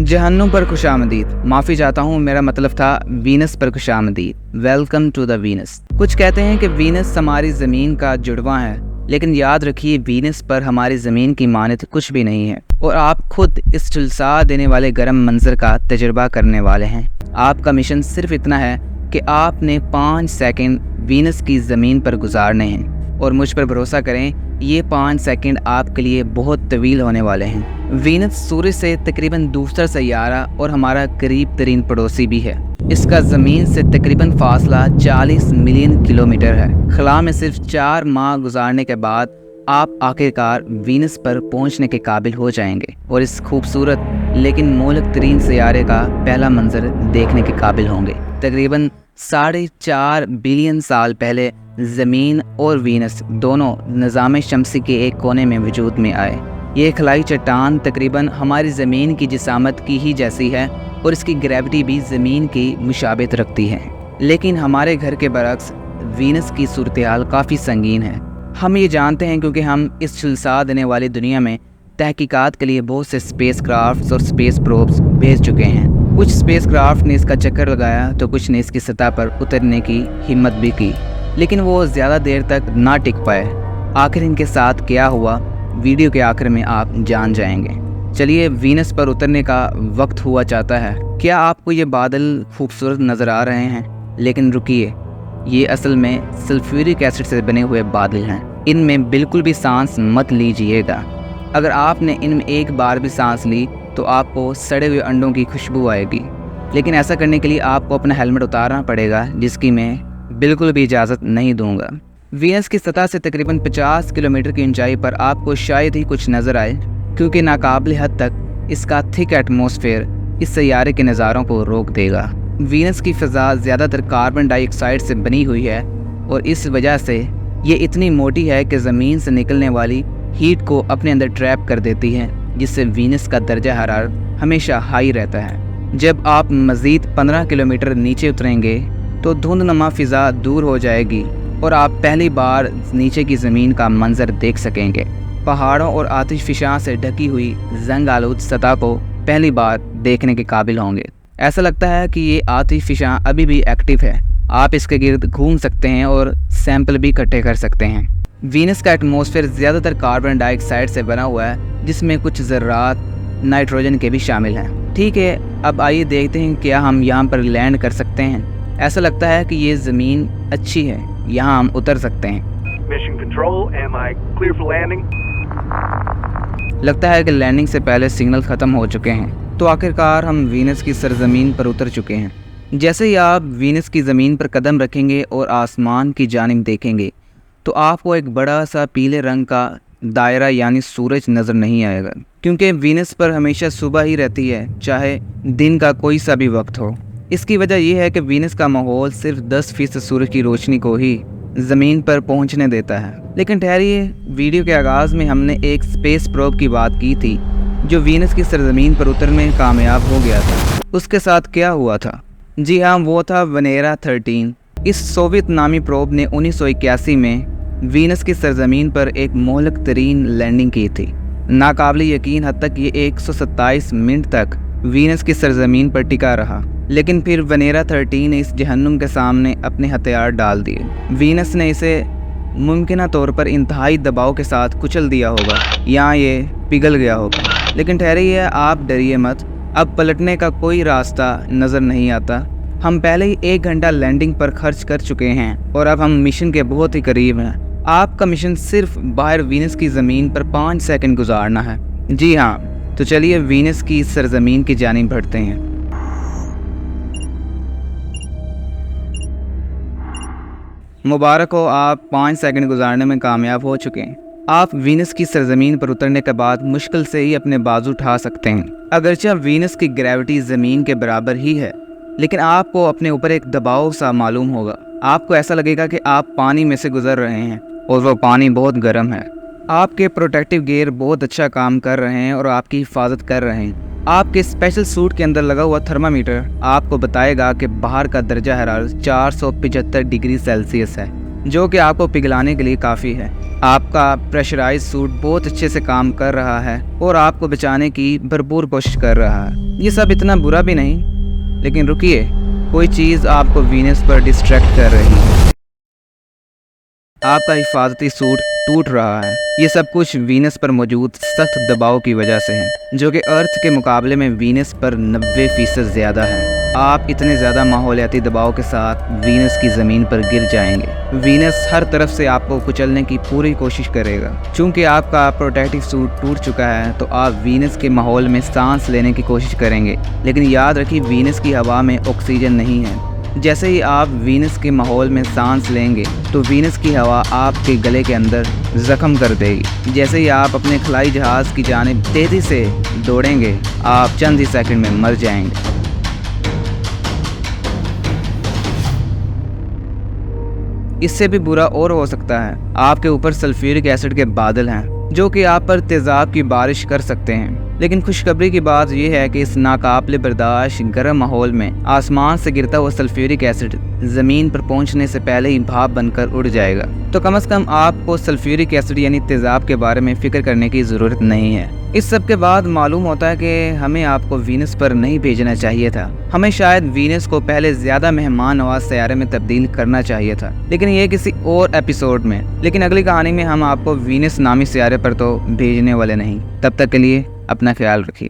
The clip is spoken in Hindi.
जहन्नुम पर खुशामदीद। माफ़ी चाहता हूँ, मेरा मतलब था वीनस पर खुशामदीद। Welcome to the Venus. कुछ कहते हैं कि वीनस हमारी ज़मीन का जुड़वा है, लेकिन याद रखिए वीनस पर हमारी ज़मीन की मानत कुछ भी नहीं है और आप खुद इस झुलसा देने वाले गर्म मंजर का तजुर्बा करने वाले हैं। आपका मिशन सिर्फ इतना है कि आपने 5 सेकंड वीनस की ज़मीन पर गुजारने हैं और मुझ पर भरोसा करें, ये 5 सेकंड आपके लिए बहुत तवील होने वाले हैं। वीनस सूरज से तकरीबन दूसरा सैयारा और हमारा करीब तरीन पड़ोसी भी है। इसका ज़मीन से तकरीबन फासला 40 मिलियन किलोमीटर है। खला में सिर्फ 4 माह गुजारने के बाद आप आखिरकार वीनस पर पहुंचने के काबिल हो जाएंगे और इस खूबसूरत लेकिन मोहलक तरीन सैयारे का पहला मंजर देखने के काबिल होंगे। तकरीबन 4.5 बिलियन साल पहले ज़मीन और वीनस दोनों निज़ाम शमसी के एक कोने में वजूद में आए। ये खलाई चट्टान तकरीबन हमारी ज़मीन की जिसामत की ही जैसी है और इसकी ग्रेविटी भी ज़मीन की मुशाबित रखती है, लेकिन हमारे घर के बरक्स वीनस की सूरत-ए-हाल काफ़ी संगीन है। हम ये जानते हैं क्योंकि हम इस झुलसा देने वाली दुनिया में तहकीकात के लिए बहुत से स्पेस क्राफ्ट्स और स्पेस प्रोब्स भेज चुके हैं। कुछ स्पेस क्राफ्ट ने इसका चक्कर लगाया तो कुछ ने इसकी सतह पर उतरने की हिम्मत भी की, लेकिन वो ज़्यादा देर तक ना टिक पाए। आखिर इनके साथ क्या हुआ, वीडियो के आखिर में आप जान जाएंगे। चलिए, वीनस पर उतरने का वक्त हुआ चाहता है। क्या आपको ये बादल खूबसूरत नज़र आ रहे हैं? लेकिन रुकिए, ये असल में सल्फ्यूरिक एसिड से बने हुए बादल हैं। इनमें बिल्कुल भी सांस मत लीजिएगा। अगर आपने इनमें एक बार भी सांस ली तो आपको सड़े हुए अंडों की खुशबू आएगी, लेकिन ऐसा करने के लिए आपको अपना हेलमेट उतारना पड़ेगा, जिसकी मैं बिल्कुल भी इजाज़त नहीं दूंगा। वीनस की सतह से तकरीबन 50 किलोमीटर की ऊंचाई पर आपको शायद ही कुछ नज़र आए, क्योंकि नाकाबिल हद तक इसका थिक एटमॉस्फेयर इस सैयारे के नज़ारों को रोक देगा। वीनस की फ़िज़ा ज़्यादातर कार्बन डाइऑक्साइड से बनी हुई है और इस वजह से ये इतनी मोटी है कि ज़मीन से निकलने वाली हीट को अपने अंदर ट्रैप कर देती है, जिससे वीनस का दर्जा हरारत हमेशा हाई रहता है। जब आप मज़ीद 15 किलोमीटर नीचे उतरेंगे तो धुंधनुमा फ़िज़ा दूर हो जाएगी और आप पहली बार नीचे की ज़मीन का मंजर देख सकेंगे। पहाड़ों और आतिशफ़िशां से ढकी हुई जंग आलूद सतह को पहली बार देखने के काबिल होंगे। ऐसा लगता है कि ये आतिशफ़िशां अभी भी एक्टिव है। आप इसके गिर्द घूम सकते हैं और सैंपल भी इकट्ठे कर सकते हैं। वीनस का एटमॉस्फेयर ज़्यादातर कार्बन डाइऑक्साइड से बना हुआ है, जिसमें कुछ ज़र्रात नाइट्रोजन के भी शामिल हैं। ठीक है, अब आइए देखते हैं क्या हम यहाँ पर लैंड कर सकते हैं। ऐसा लगता है कि ये ज़मीन अच्छी है, यहाँ हम उतर सकते हैं। Mission Control, am I clear for landing? लगता है कि लैंडिंग से पहले सिग्नल ख़त्म हो चुके हैं, तो आखिरकार हम वीनस की सरजमीन पर उतर चुके हैं। जैसे ही आप वीनस की ज़मीन पर कदम रखेंगे और आसमान की जानिब देखेंगे तो आपको एक बड़ा सा पीले रंग का दायरा यानी सूरज नज़र नहीं आएगा, क्योंकि वीनस पर हमेशा सुबह ही रहती है, चाहे दिन का कोई सा भी वक्त हो। इसकी वजह यह है कि वीनस का माहौल सिर्फ 10% सूरज की रोशनी को ही ज़मीन पर पहुंचने देता है। लेकिन ठहरिए, वीडियो के आगाज़ में हमने एक स्पेस प्रोब की बात की थी जो वीनस की सरजमीन पर उतरने में कामयाब हो गया था। उसके साथ क्या हुआ था? जी हाँ, वो था वेनेरा 13। इस सोवियत नामी प्रोब ने 1981 में वीनस की सरजमीन पर एक मोहलक तरीन लैंडिंग की थी। नाकाबिल यकीन हद तक ये 127 मिनट तक वीनस की सरजमीन पर टिका रहा, लेकिन फिर वेनेरा 13 ने इस जहन्नुम के सामने अपने हथियार डाल दिए। वीनस ने इसे मुमकिन तौर पर इंतहाई दबाव के साथ कुचल दिया होगा या ये पिघल गया होगा। लेकिन ठहरिए, आप डरिए मत, अब पलटने का कोई रास्ता नज़र नहीं आता। हम पहले ही 1 घंटा लैंडिंग पर खर्च कर चुके हैं और अब हम मिशन के बहुत ही करीब हैं। आपका मिशन सिर्फ बाहर वीनस की ज़मीन पर 5 सेकंड गुजारना है। जी हाँ, तो चलिए वीनस की सरजमीन की जानिब बढ़ते हैं। मुबारक हो, आप 5 सेकंड गुजारने में कामयाब हो चुके हैं। आप वीनस की सरजमीन पर उतरने के बाद मुश्किल से ही अपने बाजू उठा सकते हैं। अगरचे वीनस की ग्रेविटी ज़मीन के बराबर ही है, लेकिन आपको अपने ऊपर एक दबाव सा मालूम होगा। आपको ऐसा लगेगा कि आप पानी में से गुजर रहे हैं और वो पानी बहुत गर्म है। आपके प्रोटेक्टिव गियर बहुत अच्छा काम कर रहे हैं और आपकी हिफाजत कर रहे हैं। आपके स्पेशल सूट के अंदर लगा हुआ थर्मामीटर आपको बताएगा कि बाहर का दर्जा हरारत 475 डिग्री सेल्सियस है। जो कि आपको पिघलाने के लिए काफ़ी है। आपका प्रेशराइज सूट बहुत अच्छे से काम कर रहा है और आपको बचाने की भरपूर कोशिश कर रहा है। ये सब इतना बुरा भी नहीं, लेकिन रुकिए, कोई चीज़ आपको वीनस पर डिस्ट्रैक्ट कर रही है। आपका हिफाजती सूट टूट रहा है। ये सब कुछ वीनस पर मौजूद सख्त दबाव की वजह से है, जो कि अर्थ के मुकाबले में वीनस पर 90% ज़्यादा है। आप इतने ज़्यादा माहौलियाती दबाव के साथ वीनस की ज़मीन पर गिर जाएंगे। वीनस हर तरफ से आपको कुचलने की पूरी कोशिश करेगा। चूँकि आपका प्रोटेक्टिव सूट टूट चुका है, तो आप वीनस के माहौल में सांस लेने की कोशिश करेंगे, लेकिन याद रखिए वीनस की हवा में ऑक्सीजन नहीं है। जैसे ही आप वीनस के माहौल में सांस लेंगे, तो वीनस की हवा आपके गले के अंदर जख्म कर देगी। जैसे ही आप अपने खलाई जहाज़ की जानिब तेज़ी से दौड़ेंगे, आप चंद ही सेकंड में मर जाएंगे। इससे भी बुरा और हो सकता है, आपके ऊपर सल्फ्यूरिक एसिड के बादल हैं, जो कि आप पर तेज़ाब की बारिश कर सकते हैं। लेकिन खुशखबरी की बात यह है कि इस नाकाबिले बर्दाश्त गर्म माहौल में आसमान से गिरता हुआ सल्फ्यूरिक एसिड ज़मीन पर पहुंचने से पहले ही भाप बनकर उड़ जाएगा। तो कम से कम आपको सल्फ्यूरिक एसिड यानी तेज़ाब के बारे में फ़िक्र करने की ज़रूरत नहीं है। इस सब के बाद मालूम होता है कि हमें आपको वीनस पर नहीं भेजना चाहिए था। हमें शायद वीनस को पहले ज़्यादा मेहमान नवाज सैयारे में तब्दील करना चाहिए था, लेकिन ये किसी और एपिसोड में। लेकिन अगली कहानी में हम आपको वीनस नामी सैयारे पर तो भेजने वाले नहीं। तब तक के लिए अपना ख्याल रखिए।